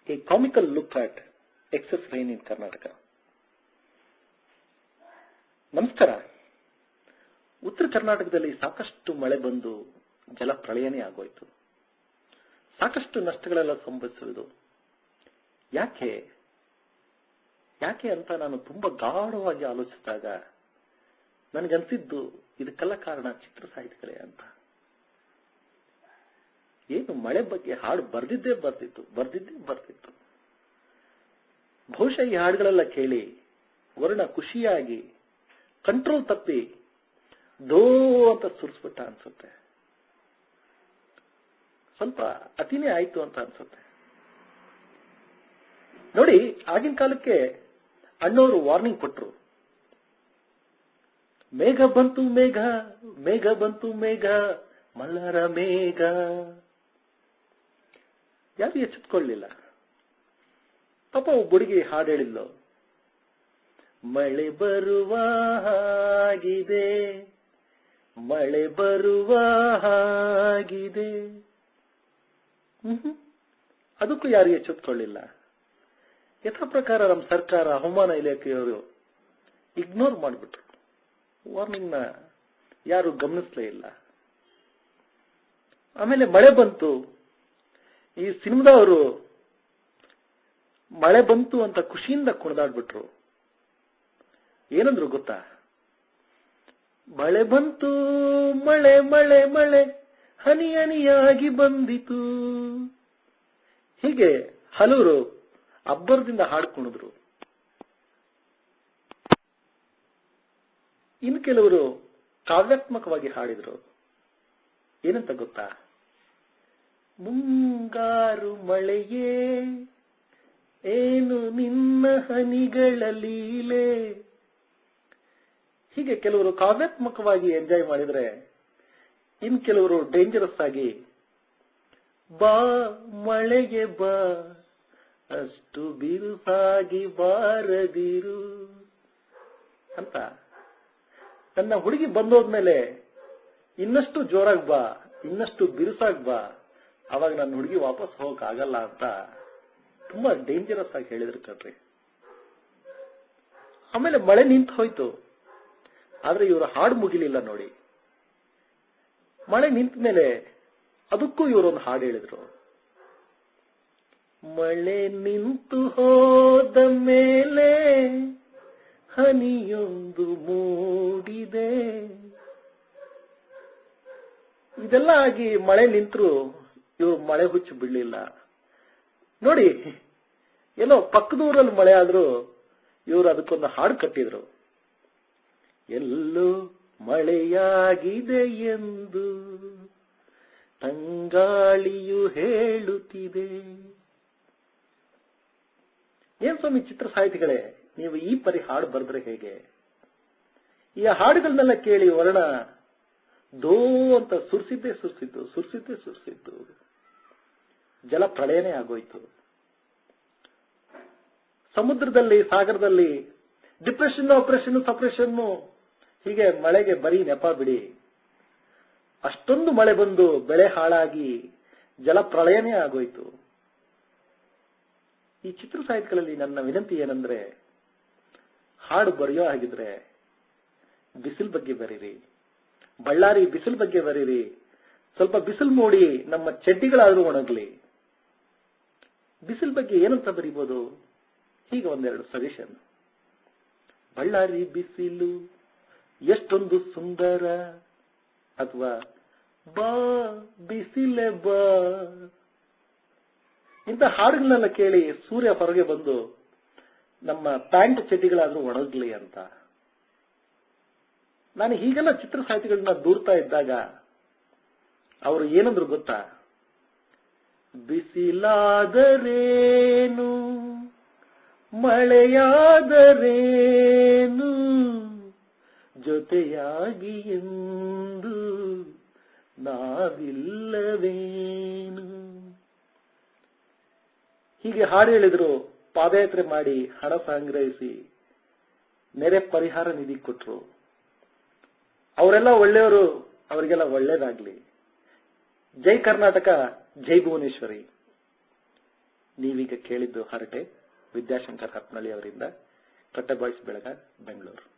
A comical look at excess rain in Karnataka. ನಮಸ್ಕಾರ. ಉತ್ತರ ಕರ್ನಾಟಕದಲ್ಲಿ ಸಾಕಷ್ಟು ಮಳೆ ಬಂದು ಜಲ ಪ್ರಳಯನೇ ಆಗೋಯ್ತು. ಸಾಕಷ್ಟು ನಷ್ಟಗಳೆಲ್ಲ ಸಂಭವಿಸುವುದು. ಯಾಕೆ ಅಂತ ನಾನು ತುಂಬಾ ಗಾಢವಾಗಿ ಆಲೋಚಿಸಿದಾಗ ನನಗನ್ಸಿದ್ದು ಇದಕ್ಕೆಲ್ಲ ಕಾರಣ ಚಿತ್ರ ಸಾಹಿತಿಗಳೇ ಅಂತ. ಏನು ಮಳೆ ಬಗ್ಗೆ ಹಾಡು ಬರ್ದಿತ್ತು. ಬಹುಶಃ ಈ ಹಾಡುಗಳೆಲ್ಲ ಕೇಳಿ ವರ್ಣ ಖುಷಿಯಾಗಿ ಕಂಟ್ರೋಲ್ ತಪ್ಪಿ ದೋ ಅಂತ ಸುರಿಸ್ಬಿಟ್ಟ ಅನ್ಸುತ್ತೆ. ಸ್ವಲ್ಪ ಅತಿನೇ ಆಯ್ತು ಅಂತ ಅನ್ಸುತ್ತೆ. ನೋಡಿ, ಆಗಿನ ಕಾಲಕ್ಕೆ ಅಣ್ಣವರು ವಾರ್ನಿಂಗ್ ಕೊಟ್ರು. ಮೇಘ ಬಂತು ಮೇಘ ಮಲ್ಲರ ಮೇಘ. ಯಾರು ಎಚ್ಚೆತ್ಕೊಳ್ಳಿಲ್ಲ. ಪಾಪ ಒಬ್ಬ ಹುಡುಗಿ ಹಾಡು ಹೇಳಿದ್ಲು, ಮಳೆ ಬರುವ ಹಾಗಿದೆ. ಅದಕ್ಕೂ ಯಾರು ಎಚ್ಚೆತ್ಕೊಳ್ಳಿಲ್ಲ. ಯಥಾ ಪ್ರಕಾರ ನಮ್ಮ ಸರ್ಕಾರ, ಹವಾಮಾನ ಇಲಾಖೆಯವರು ಇಗ್ನೋರ್ ಮಾಡಿಬಿಟ್ರು. ವಾರ್ನಿಂಗ್ ನ ಯಾರು ಗಮನಿಸಲೇ ಇಲ್ಲ. ಆಮೇಲೆ ಮಳೆ ಬಂತು. ಈ ಸಿನಿಮಾದವರು ಮಳೆ ಬಂತು ಅಂತ ಖುಷಿಯಿಂದ ಕುಣಿದಾಡ್ಬಿಟ್ರು. ಏನಂದ್ರು ಗೊತ್ತಾ? ಮಳೆ ಬಂತು, ಮಳೆ ಹನಿ ಹನಿಯಾಗಿ ಬಂದಿತು. ಹೀಗೆ ಹಲವರು ಅಬ್ಬರದಿಂದ ಹಾಡು ಕುಣಿದ್ರು. ಇನ್ನು ಕೆಲವರು ಕಾವ್ಯಾತ್ಮಕವಾಗಿ ಹಾಡಿದ್ರು. ಏನಂತ ಗೊತ್ತಾ? ಮುಂಗಾರು ಮಳೆಯೇ ಏನು ನಿನ್ನ ಹನಿಗಳ ಲೀಲೆ. ಹೀಗೆ ಕೆಲವರು ಕಾವ್ಯಾತ್ಮಕವಾಗಿ ಎಂಜಾಯ್ ಮಾಡಿದ್ರೆ, ಇನ್ ಕೆಲವರು ಡೇಂಜರಸ್ ಆಗಿ ಬಾ ಮಳೆಗೆ ಬಾ, ಅಷ್ಟು ಬಿರುಸಾಗಿ ಬಾರದಿರು ಅಂತ. ನನ್ನ ಹುಡುಗಿ ಬಂದೋದ್ಮೇಲೆ ಇನ್ನಷ್ಟು ಜೋರಾಗಿ ಬಾ, ಇನ್ನಷ್ಟು ಬಿರುಸಾಗಿ ಬಾ, ಅವಾಗ ನನ್ನ ಹುಡುಗಿ ವಾಪಸ್ ಹೋಗಕ್ ಆಗಲ್ಲ ಅಂತ ತುಂಬಾ ಡೇಂಜರಸ್ ಆಗಿ ಹೇಳಿದ್ರು ಕಣ್ರಿ. ಆಮೇಲೆ ಮಳೆ ನಿಂತು ಹೋಯ್ತು. ಆದ್ರೆ ಇವರು ಹಾಡು ಮುಗಿಲಿಲ್ಲ ನೋಡಿ. ಮಳೆ ನಿಂತ ಮೇಲೆ ಅದಕ್ಕೂ ಇವರೊಂದು ಹಾಡು ಹೇಳಿದ್ರು. ಮಳೆ ನಿಂತು ಹೋದ ಮೇಲೆ ಹನಿಯೊಂದು ಮೂಡಿದೆ. ಇದೆಲ್ಲ ಆಗಿ ಮಳೆ ನಿಂತರು ಇವರು ಮಳೆ ಹುಚ್ಚು ಬಿಡ್ಲಿಲ್ಲ ನೋಡಿ. ಎಲ್ಲೋ ಪಕ್ಕದೂರಲ್ಲಿ ಮಳೆ ಆದ್ರೂ ಇವರು ಅದಕ್ಕೊಂದು ಹಾಡು ಕಟ್ಟಿದ್ರು. ಎಲ್ಲೋ ಮಳೆಯಾಗಿದೆ ಎಂದು ತಂಗಾಳಿಯು ಹೇಳುತ್ತಿದೆ. ಏನ್ ಸ್ವಾಮಿ ಚಿತ್ರ ಸಾಹಿತಿಗಳೇ, ನೀವು ಈ ಪರಿ ಹಾಡು ಬರೆದ್ರೆ ಹೇಗೆ? ಈ ಹಾಡುಗಳನ್ನೆಲ್ಲ ಕೇಳಿ ವರ್ಣ ದೋ ಅಂತ ಸುರಿಸಿದ್ದು ಜಲ ಪ್ರಳಯನೇ ಆಗೋಯ್ತು. ಸಮುದ್ರದಲ್ಲಿ, ಸಾಗರದಲ್ಲಿ ಡಿಪ್ರೆಷನ್, ಆಪರೇಷನ್, ಸಪ್ರೆಷನ್, ಹೀಗೆ ಮಳೆಗೆ ಬರೀ ನೆಪ ಬಿಡಿ. ಅಷ್ಟೊಂದು ಮಳೆ ಬಂದು ಬೆಳೆ ಹಾಳಾಗಿ ಜಲ ಪ್ರಳಯನೇ ಆಗೋಯ್ತು. ಈ ಚಿತ್ರ ಸಾಹಿತ್ಯಗಳಲ್ಲಿ ನನ್ನ ವಿನಂತಿ ಏನಂದ್ರೆ, ಹಾಡು ಬರೆಯೋ ಹಾಗಿದ್ರೆ ಬಿಸಿಲು ಬಗ್ಗೆ ಬರೀರಿ. ಬಳ್ಳಾರಿ ಬಿಸಿಲು ಬಗ್ಗೆ ಬರೀರಿ. ಸ್ವಲ್ಪ ಬಿಸಿಲು ಮೂಡಿ ನಮ್ಮ ಚಡ್ಡಿಗಳಾದ್ರೂ ಒಣಗ್ಲಿ. ಬಿಸಿಲು ಬಗ್ಗೆ ಏನಂತ ಬರೀಬಹುದು? ಹೀಗೆ ಒಂದೆರಡು ಸಜೆಷನ್. ಬಳ್ಳಾರಿ ಬಿಸಿಲು ಎಷ್ಟೊಂದು ಸುಂದರ, ಅಥವಾ ಬಾ ಬಿಸಿಲೆ ಬಾ. ಇಂಥ ಹಾಡುಗಳನ್ನೆಲ್ಲ ಕೇಳಿ ಸೂರ್ಯ ಹೊರಗೆ ಬಂದು ನಮ್ಮ ಪ್ಯಾಂಟ್ ಚಡ್ಡಿಗಳಾದ್ರೂ ಒಣಗ್ಲಿ ಅಂತ. ನಾನು ಹೀಗೆಲ್ಲ ಚಿತ್ರ ಸಾಹಿತಿಗಳನ್ನ ದೂರ್ತಾ ಇದ್ದಾಗ ಅವರು ಏನಂದ್ರು ಗೊತ್ತಾ? ಬಿಸಿಲಾದರೇನು, ಮಳೆಯಾದರೇನು, ಜೊತೆಯಾಗಿ ಎಂದು ನಾವಿಲ್ಲವೇನು. ಹೀಗೆ ಹಾಡು ಹೇಳಿದ್ರು. ಪಾದಯಾತ್ರೆ ಮಾಡಿ ಹಣ ಸಂಗ್ರಹಿಸಿ ನೆರೆ ಪರಿಹಾರ ನಿಧಿ ಕೊಟ್ರು. ಅವರೆಲ್ಲ ಒಳ್ಳೆಯವರು, ಅವರಿಗೆಲ್ಲ ಒಳ್ಳೇದಾಗ್ಲಿ. ಜೈ ಕರ್ನಾಟಕ, ಜೈ ಭುವನೇಶ್ವರಿ. ನೀವೀಗ ಕೇಳಿದ್ದು ಹರಟೆ. ವಿದ್ಯಾಶಂಕರ್ ಹತ್ನಳ್ಳಿ ಅವರಿಂದ. ಕಟ್ಟೆ ಬಾಯ್ಸ್ ಬೆಳಗಾವಿ, ಬೆಂಗಳೂರು.